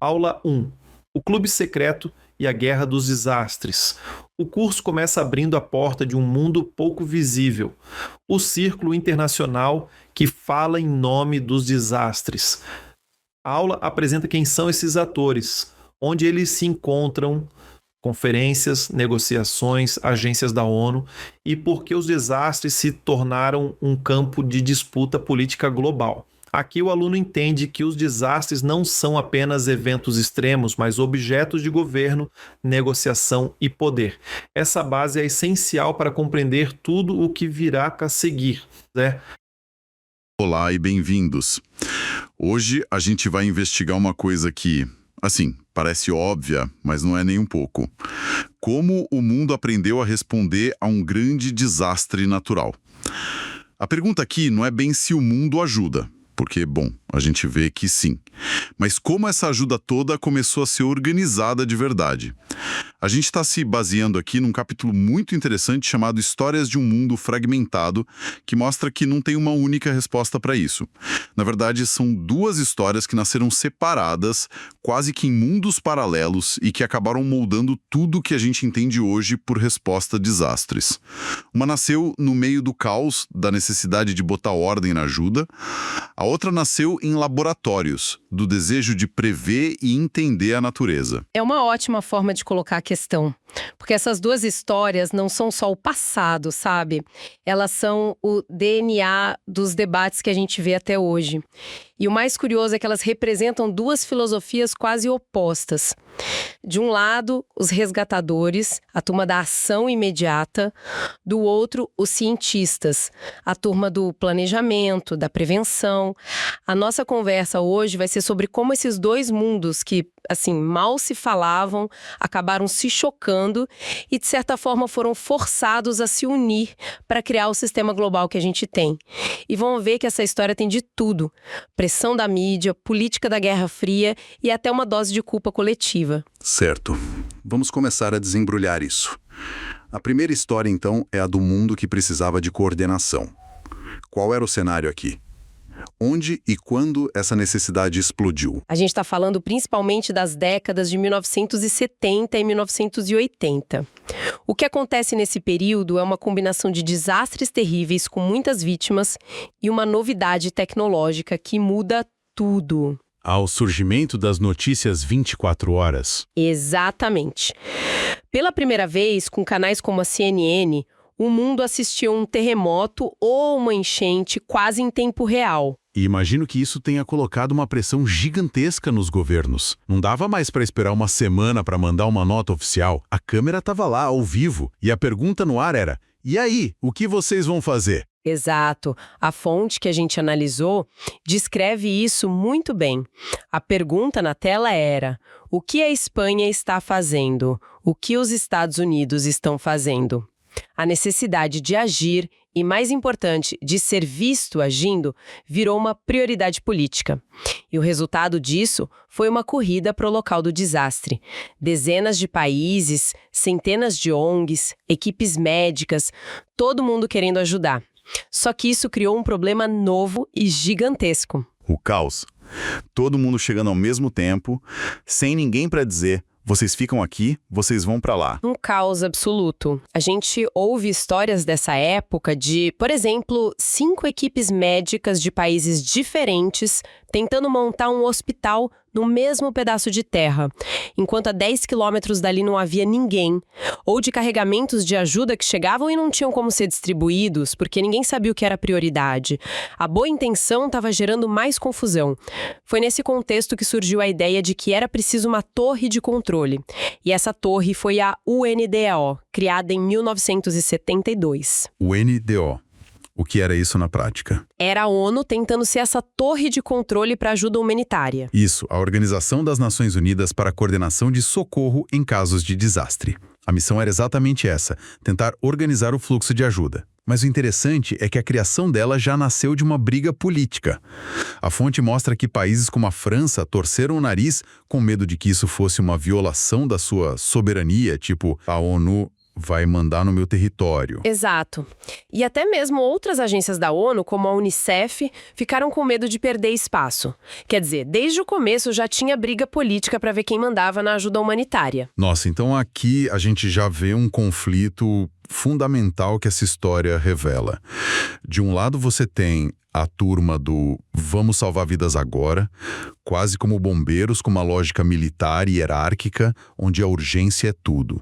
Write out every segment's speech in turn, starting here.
Aula 1. O Clube Secreto e a Guerra dos Desastres. O curso começa abrindo a porta de um mundo pouco visível. O Círculo Internacional que fala em nome dos desastres. A aula apresenta quem são esses atores, onde eles se encontram, conferências, negociações, agências da ONU e por que os desastres se tornaram um campo de disputa política global. Aqui o aluno entende que os desastres não são apenas eventos extremos, mas objetos de governo, negociação e poder. Essa base é essencial para compreender tudo o que virá a seguir, né? Olá e bem-vindos. Hoje a gente vai investigar uma coisa que, assim, parece óbvia, mas não é nem um pouco. Como o mundo aprendeu a responder a um grande desastre natural. A pergunta aqui não é bem se o mundo ajuda, porque, bom, a gente vê que sim. Mas como essa ajuda toda começou a ser organizada de verdade. A gente está se baseando aqui num capítulo muito interessante chamado Histórias de um Mundo Fragmentado, que mostra que não tem uma única resposta para isso. Na verdade, são duas histórias que nasceram separadas, quase que em mundos paralelos, e que acabaram moldando tudo que a gente entende hoje por resposta a desastres. Uma nasceu no meio do caos, da necessidade de botar ordem na ajuda. A outra nasceu em laboratórios, do desejo de prever e entender a natureza. É uma ótima forma de colocar a questão, porque essas duas histórias não são só o passado, sabe? Elas são o DNA dos debates que a gente vê até hoje. E o mais curioso é que elas representam duas filosofias quase opostas. De um lado, os resgatadores, a turma da ação imediata. Do outro, os cientistas, a turma do planejamento, da prevenção. A nossa conversa hoje vai ser sobre como esses dois mundos que, assim, mal se falavam, acabaram se chocando e, de certa forma, foram forçados a se unir para criar o sistema global que a gente tem. E vão ver que essa história tem de tudo. Pressão da mídia, política da Guerra Fria e até uma dose de culpa coletiva. Certo. Vamos começar a desembrulhar isso. A primeira história, então, é a do mundo que precisava de coordenação. Qual era o cenário aqui? Onde e quando essa necessidade explodiu? A gente está falando principalmente das décadas de 1970 e 1980. O que acontece nesse período é uma combinação de desastres terríveis com muitas vítimas e uma novidade tecnológica que muda tudo. Ao surgimento das notícias 24 horas. Exatamente. Pela primeira vez, com canais como a CNN, o mundo assistiu a um terremoto ou uma enchente quase em tempo real. E imagino que isso tenha colocado uma pressão gigantesca nos governos. Não dava mais para esperar uma semana para mandar uma nota oficial. A câmera estava lá, ao vivo, e a pergunta no ar era: e aí, o que vocês vão fazer? Exato. A fonte que a gente analisou descreve isso muito bem. A pergunta na tela era: o que a Espanha está fazendo? O que os Estados Unidos estão fazendo? A necessidade de agir e, mais importante, de ser visto agindo, virou uma prioridade política. E o resultado disso foi uma corrida para o local do desastre. Dezenas de países, centenas de ONGs, equipes médicas, todo mundo querendo ajudar. Só que isso criou um problema novo e gigantesco. O caos. Todo mundo chegando ao mesmo tempo, sem ninguém para dizer: vocês ficam aqui, vocês vão para lá. Um caos absoluto. A gente ouve histórias dessa época de, por exemplo, 5 equipes médicas de países diferentes tentando montar um hospital no mesmo pedaço de terra, enquanto a 10 quilômetros dali não havia ninguém, ou de carregamentos de ajuda que chegavam e não tinham como ser distribuídos, porque ninguém sabia o que era prioridade. A boa intenção estava gerando mais confusão. Foi nesse contexto que surgiu a ideia de que era preciso uma torre de controle. E essa torre foi a UNDO, criada em 1972. UNDO. O que era isso na prática? Era a ONU tentando ser essa torre de controle para ajuda humanitária. Isso, a Organização das Nações Unidas para a Coordenação de Socorro em Casos de Desastre. A missão era exatamente essa, tentar organizar o fluxo de ajuda. Mas o interessante é que a criação dela já nasceu de uma briga política. A fonte mostra que países como a França torceram o nariz com medo de que isso fosse uma violação da sua soberania, tipo, a ONU vai mandar no meu território. Exato. E até mesmo outras agências da ONU, como a Unicef, ficaram com medo de perder espaço. Quer dizer, desde o começo já tinha briga política para ver quem mandava na ajuda humanitária. Nossa, então aqui a gente já vê um conflito fundamental que essa história revela. De um lado você tem a turma do vamos salvar vidas agora, quase como bombeiros com uma lógica militar e hierárquica, onde a urgência é tudo.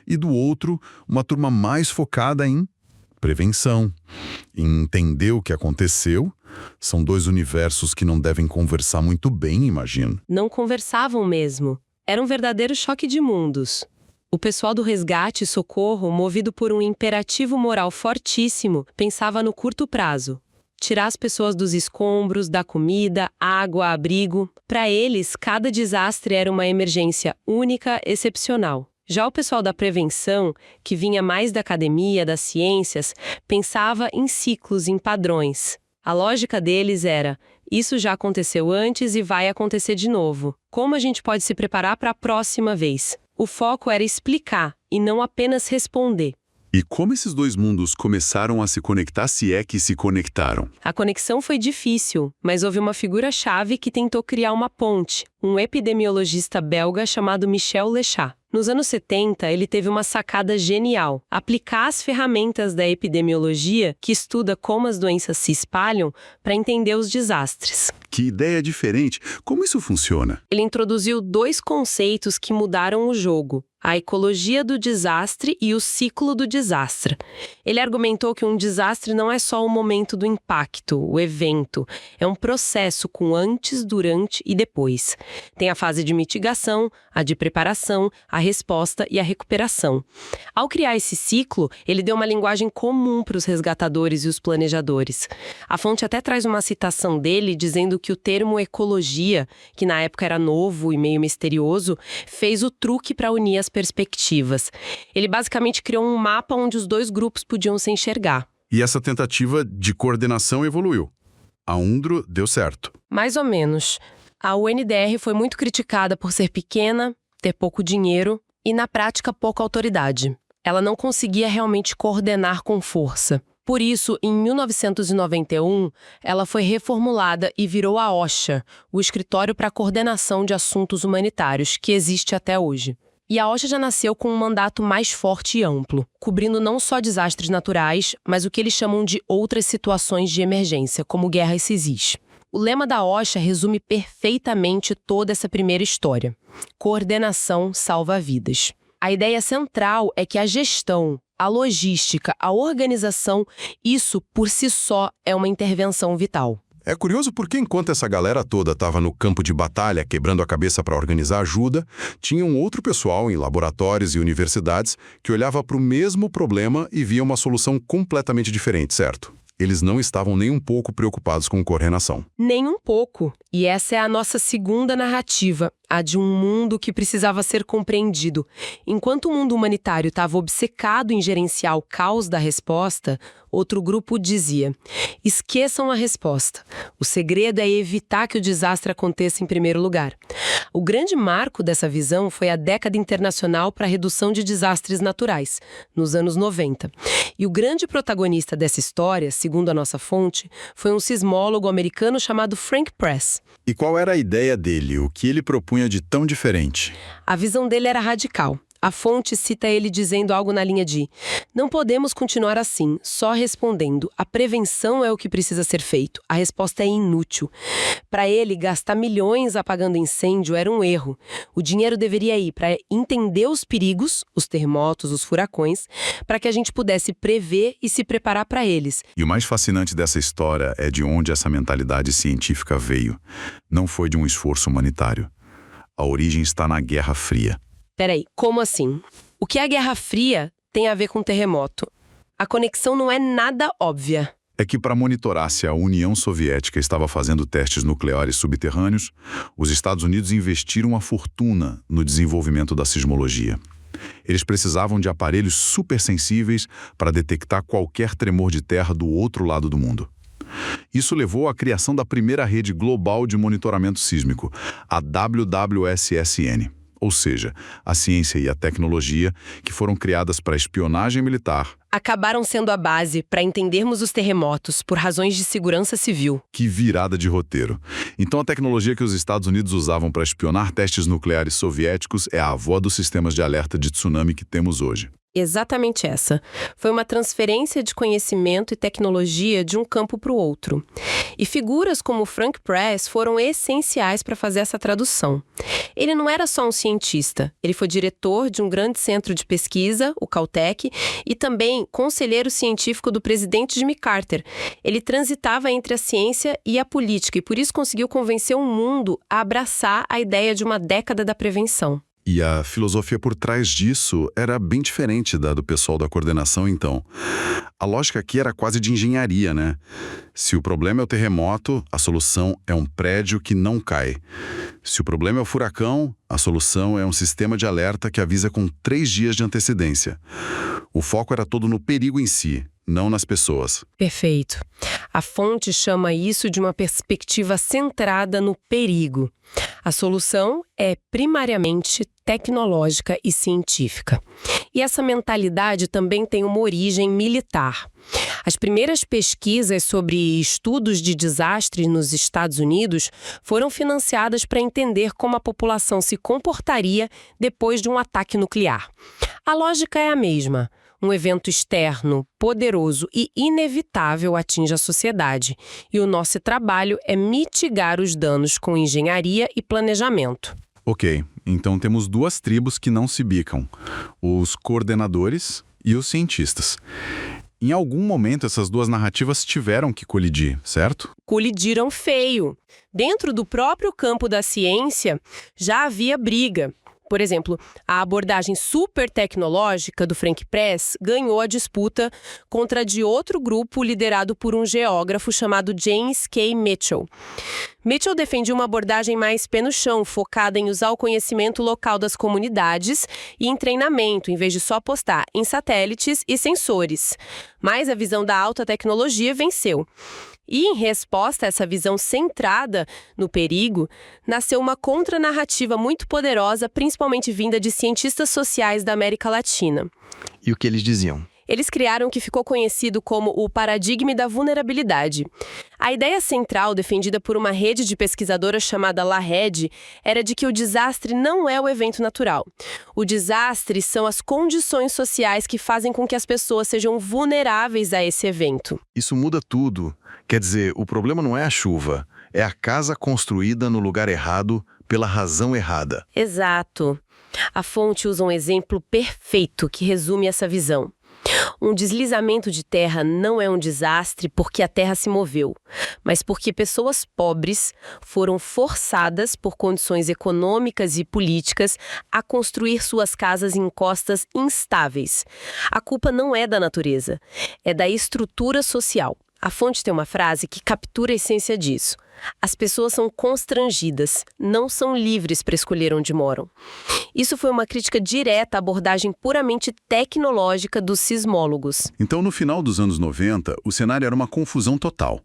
E do outro, uma turma mais focada em prevenção, em entender o que aconteceu. São dois universos que não devem conversar muito bem, imagino. Não conversavam mesmo. Era um verdadeiro choque de mundos. O pessoal do resgate e socorro, movido por um imperativo moral fortíssimo, pensava no curto prazo. Tirar as pessoas dos escombros, da comida, água, abrigo. Para eles, cada desastre era uma emergência única, excepcional. Já o pessoal da prevenção, que vinha mais da academia, das ciências, pensava em ciclos, em padrões. A lógica deles era: isso já aconteceu antes e vai acontecer de novo. Como a gente pode se preparar para a próxima vez? O foco era explicar e não apenas responder. E como esses dois mundos começaram a se conectar, se é que se conectaram? A conexão foi difícil, mas houve uma figura-chave que tentou criar uma ponte, um epidemiologista belga chamado Michel Lechat. Nos anos 70, ele teve uma sacada genial: aplicar as ferramentas da epidemiologia, que estuda como as doenças se espalham, para entender os desastres. Que ideia diferente! Como isso funciona? Ele introduziu dois conceitos que mudaram o jogo: a ecologia do desastre e o ciclo do desastre. Ele argumentou que um desastre não é só o momento do impacto, o evento. É um processo com antes, durante e depois. Tem a fase de mitigação, a de preparação, a resposta e a recuperação. Ao criar esse ciclo, ele deu uma linguagem comum para os resgatadores e os planejadores. A fonte até traz uma citação dele dizendo que o termo ecologia, que na época era novo e meio misterioso, fez o truque para unir as perspectivas. Ele basicamente criou um mapa onde os dois grupos podiam se enxergar. E essa tentativa de coordenação evoluiu. A UNDRO deu certo. Mais ou menos. A UNDR foi muito criticada por ser pequena, ter pouco dinheiro e, na prática, pouca autoridade. Ela não conseguia realmente coordenar com força. Por isso, em 1991, ela foi reformulada e virou a OCHA, o Escritório para a Coordenação de Assuntos Humanitários, que existe até hoje. E a OCHA já nasceu com um mandato mais forte e amplo, cobrindo não só desastres naturais, mas o que eles chamam de outras situações de emergência, como guerra e civis. O lema da OCHA resume perfeitamente toda essa primeira história: coordenação salva vidas. A ideia central é que a gestão, a logística, a organização, isso por si só é uma intervenção vital. É curioso porque enquanto essa galera toda estava no campo de batalha, quebrando a cabeça para organizar ajuda, tinha um outro pessoal em laboratórios e universidades que olhava para o mesmo problema e via uma solução completamente diferente, certo? Eles não estavam nem um pouco preocupados com coordenação. Nem um pouco. E essa é a nossa segunda narrativa, a de um mundo que precisava ser compreendido. Enquanto o mundo humanitário estava obcecado em gerenciar o caos da resposta, outro grupo dizia: esqueçam a resposta. O segredo é evitar que o desastre aconteça em primeiro lugar. O grande marco dessa visão foi a Década Internacional para a Redução de Desastres Naturais, nos anos 90. E o grande protagonista dessa história, segundo a nossa fonte, foi um sismólogo americano chamado Frank Press. E qual era a ideia dele? O que ele propunha de tão diferente? A visão dele era radical. A fonte cita ele dizendo algo na linha de: não podemos continuar assim, só respondendo. A prevenção é o que precisa ser feito. A resposta é inútil. Para ele, gastar milhões apagando incêndio era um erro. O dinheiro deveria ir para entender os perigos, os terremotos, os furacões, para que a gente pudesse prever e se preparar para eles. E o mais fascinante dessa história é de onde essa mentalidade científica veio. Não foi de um esforço humanitário. A origem está na Guerra Fria. Peraí, como assim? O que a Guerra Fria tem a ver com terremoto? A conexão não é nada óbvia. É que para monitorar se a União Soviética estava fazendo testes nucleares subterrâneos, os Estados Unidos investiram uma fortuna no desenvolvimento da sismologia. Eles precisavam de aparelhos supersensíveis para detectar qualquer tremor de terra do outro lado do mundo. Isso levou à criação da primeira rede global de monitoramento sísmico, a WWSSN. ou seja, a ciência e a tecnologia que foram criadas para espionagem militar. Acabaram sendo a base para entendermos os terremotos por razões de segurança civil. Que virada de roteiro. Então a tecnologia que os Estados Unidos usavam para espionar testes nucleares soviéticos é a avó dos sistemas de alerta de tsunami que temos hoje. Exatamente essa. Foi uma transferência de conhecimento e tecnologia de um campo para o outro. E figuras como Frank Press foram essenciais para fazer essa tradução. Ele não era só um cientista, ele foi diretor de um grande centro de pesquisa, o Caltech, e também conselheiro científico do presidente Jimmy Carter. Ele transitava entre a ciência e a política e por isso conseguiu convencer o mundo a abraçar a ideia de uma década da prevenção. E a filosofia por trás disso era bem diferente da do pessoal da coordenação, então. A lógica aqui era quase de engenharia, né? Se o problema é o terremoto, a solução é um prédio que não cai. Se o problema é o furacão, a solução é um sistema de alerta que avisa com 3 dias de antecedência. O foco era todo no perigo em si, não nas pessoas. Perfeito. A fonte chama isso de uma perspectiva centrada no perigo. A solução é primariamente tecnológica e científica. E essa mentalidade também tem uma origem militar. As primeiras pesquisas sobre estudos de desastre nos Estados Unidos foram financiadas para entender como a população se comportaria depois de um ataque nuclear. A lógica é a mesma. Um evento externo, poderoso e inevitável atinge a sociedade, e o nosso trabalho é mitigar os danos com engenharia e planejamento. Ok, então temos 2 tribos que não se bicam, os coordenadores e os cientistas. Em algum momento essas 2 narrativas tiveram que colidir, certo? Colidiram feio. Dentro do próprio campo da ciência já havia briga. Por exemplo, a abordagem super tecnológica do Frank Press ganhou a disputa contra a de outro grupo liderado por um geógrafo chamado James K. Mitchell. Mitchell defendia uma abordagem mais pé no chão, focada em usar o conhecimento local das comunidades e em treinamento, em vez de só apostar em satélites e sensores. Mas a visão da alta tecnologia venceu. E, em resposta a essa visão centrada no perigo, nasceu uma contranarrativa muito poderosa, principalmente vinda de cientistas sociais da América Latina. E o que eles diziam? Eles criaram o que ficou conhecido como o paradigma da vulnerabilidade. A ideia central, defendida por uma rede de pesquisadoras chamada LaRed, era de que o desastre não é o evento natural. O desastre são as condições sociais que fazem com que as pessoas sejam vulneráveis a esse evento. Isso muda tudo. Quer dizer, o problema não é a chuva, é a casa construída no lugar errado pela razão errada. Exato. A fonte usa um exemplo perfeito que resume essa visão. Um deslizamento de terra não é um desastre porque a terra se moveu, mas porque pessoas pobres foram forçadas por condições econômicas e políticas a construir suas casas em encostas instáveis. A culpa não é da natureza, é da estrutura social. A fonte tem uma frase que captura a essência disso. As pessoas são constrangidas, não são livres para escolher onde moram. Isso foi uma crítica direta à abordagem puramente tecnológica dos sismólogos. Então, no final dos anos 90, o cenário era uma confusão total.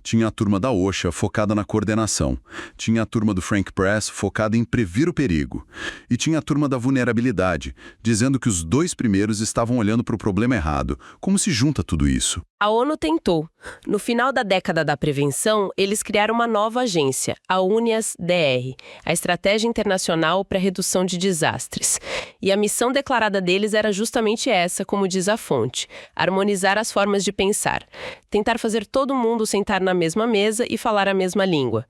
Tinha a turma da OSHA focada na coordenação. Tinha a turma do Frank Press focada em prever o perigo. E tinha a turma da vulnerabilidade, dizendo que os 2 primeiros estavam olhando para o problema errado. Como se junta tudo isso? A ONU tentou. No final da década da prevenção, eles criaram uma nova agência, a UNIAS-DR, a Estratégia Internacional para a Redução de Desastres. E a missão declarada deles era justamente essa, como diz a fonte: harmonizar as formas de pensar, tentar fazer todo mundo sentar na mesma mesa e falar a mesma língua.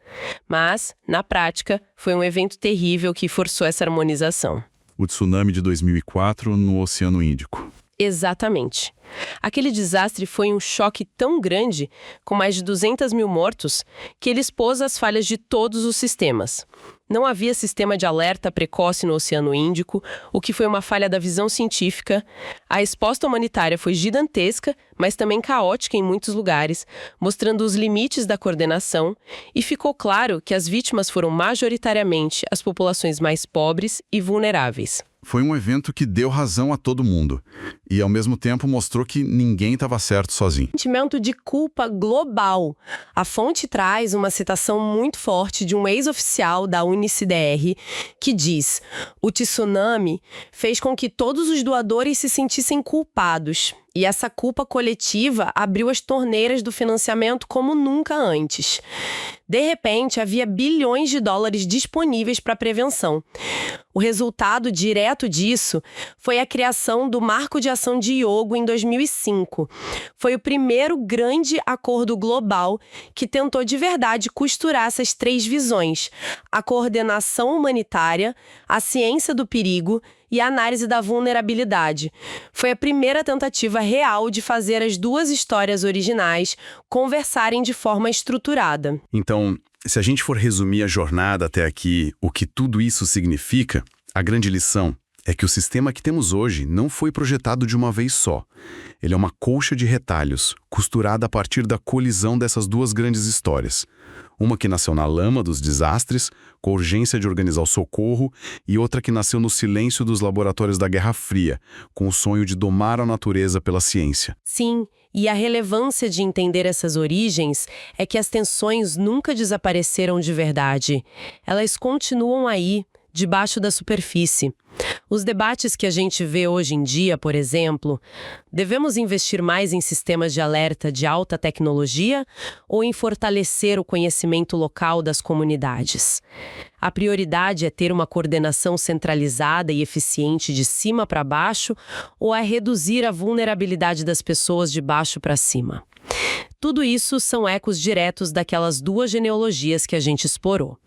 Mas, na prática, foi um evento terrível que forçou essa harmonização. O tsunami de 2004 no Oceano Índico. Exatamente. Aquele desastre foi um choque tão grande, com mais de 200 mil mortos, que ele expôs as falhas de todos os sistemas. Não havia sistema de alerta precoce no Oceano Índico, o que foi uma falha da visão científica. A resposta humanitária foi gigantesca, mas também caótica em muitos lugares, mostrando os limites da coordenação, e ficou claro que as vítimas foram majoritariamente as populações mais pobres e vulneráveis. Foi um evento que deu razão a todo mundo e, ao mesmo tempo, mostrou que ninguém estava certo sozinho. Sentimento de culpa global. A fonte traz uma citação muito forte de um ex-oficial da UNICDR que diz: o tsunami fez com que todos os doadores se sentissem culpados. E essa culpa coletiva abriu as torneiras do financiamento como nunca antes. De repente, havia bilhões de dólares disponíveis para prevenção. O resultado direto disso foi a criação do Marco de Ação de Hyogo em 2005. Foi o primeiro grande acordo global que tentou de verdade costurar essas três visões: a coordenação humanitária, a ciência do perigo e a análise da vulnerabilidade. Foi a primeira tentativa real de fazer as duas histórias originais conversarem de forma estruturada. Então, se a gente for resumir a jornada até aqui, o que tudo isso significa, a grande lição é que o sistema que temos hoje não foi projetado de uma vez só. Ele é uma colcha de retalhos, costurada a partir da colisão dessas duas grandes histórias. Uma que nasceu na lama dos desastres, com a urgência de organizar o socorro, e outra que nasceu no silêncio dos laboratórios da Guerra Fria, com o sonho de domar a natureza pela ciência. Sim, e a relevância de entender essas origens é que as tensões nunca desapareceram de verdade. Elas continuam aí, debaixo da superfície. Os debates que a gente vê hoje em dia, por exemplo, devemos investir mais em sistemas de alerta de alta tecnologia ou em fortalecer o conhecimento local das comunidades? A prioridade é ter uma coordenação centralizada e eficiente de cima para baixo ou é reduzir a vulnerabilidade das pessoas de baixo para cima? Tudo isso são ecos diretos daquelas duas genealogias que a gente explorou.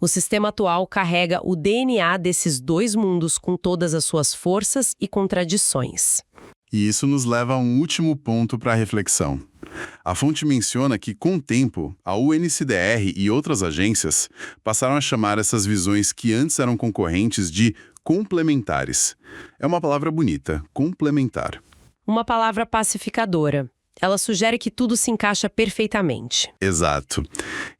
O sistema atual carrega o DNA desses dois mundos com todas as suas forças e contradições. E isso nos leva a um último ponto para a reflexão. A fonte menciona que, com o tempo, a UNCDR e outras agências passaram a chamar essas visões que antes eram concorrentes de complementares. É uma palavra bonita, complementar. Uma palavra pacificadora. Ela sugere que tudo se encaixa perfeitamente. Exato.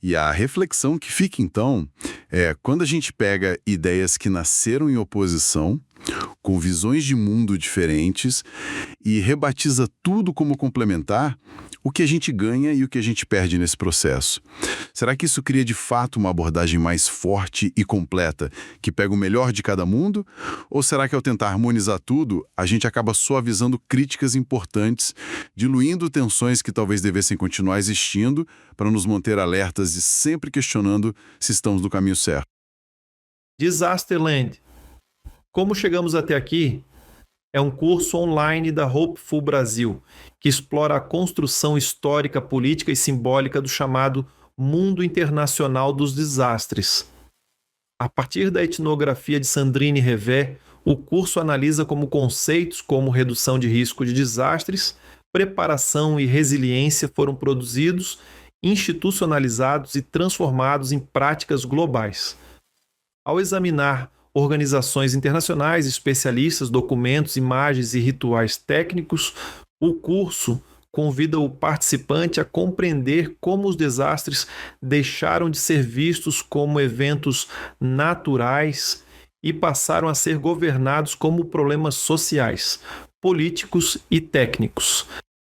E a reflexão que fica, então, é quando a gente pega ideias que nasceram em oposição, com visões de mundo diferentes, e rebatiza tudo como complementar, o que a gente ganha e o que a gente perde nesse processo. Será que isso cria de fato uma abordagem mais forte e completa, que pega o melhor de cada mundo? Ou será que ao tentar harmonizar tudo, a gente acaba suavizando críticas importantes, diluindo tensões que talvez devessem continuar existindo para nos manter alertas e sempre questionando se estamos no caminho certo? Disasterland. Como chegamos até aqui? É um curso online da Hopeful Brasil, que explora a construção histórica, política e simbólica do chamado Mundo Internacional dos Desastres. A partir da etnografia de Sandrine Revé, o curso analisa como conceitos como redução de risco de desastres, preparação e resiliência foram produzidos, institucionalizados e transformados em práticas globais. Ao examinar organizações internacionais, especialistas, documentos, imagens e rituais técnicos, o curso convida o participante a compreender como os desastres deixaram de ser vistos como eventos naturais e passaram a ser governados como problemas sociais, políticos e técnicos.